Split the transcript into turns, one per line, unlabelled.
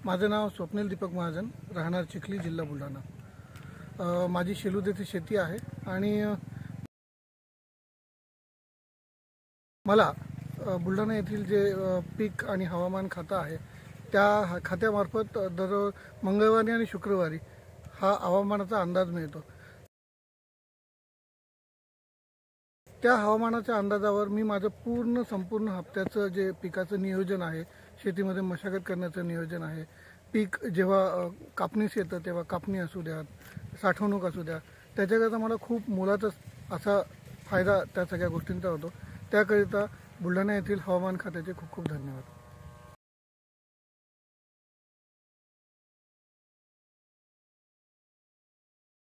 माझे नाव स्वप्नील दीपक महाजन, राहणार चिखली, जिल्हा बुलढाणा। माझी शेलूद येथे शेती आहे आणि मला बुलढाणा येथील जे पीक आणि हवामान खातं आहे त्या खात्यामार्फत दर मंगळवारी आणि शुक्रवारी हा हवामानाचा अंदाज मिळतो। त्या हवामानाच्या अंदाजावर मी माझं संपूर्ण हप्त्याचं जे पिकाचं नियोजन आहे, शेतीमध्ये मशागत करण्याचं नियोजन आहे, पीक जेव्हा कापणीस येतं तेव्हा कापणी असू द्या, साठवणूक असू द्या, त्याच्याकरता मला खूप मोलाचा असा फायदा त्या सगळ्या गोष्टींचा होतो। त्याकरिता बुलढाणा येथील हवामान खात्याचे खूप खूप धन्यवाद।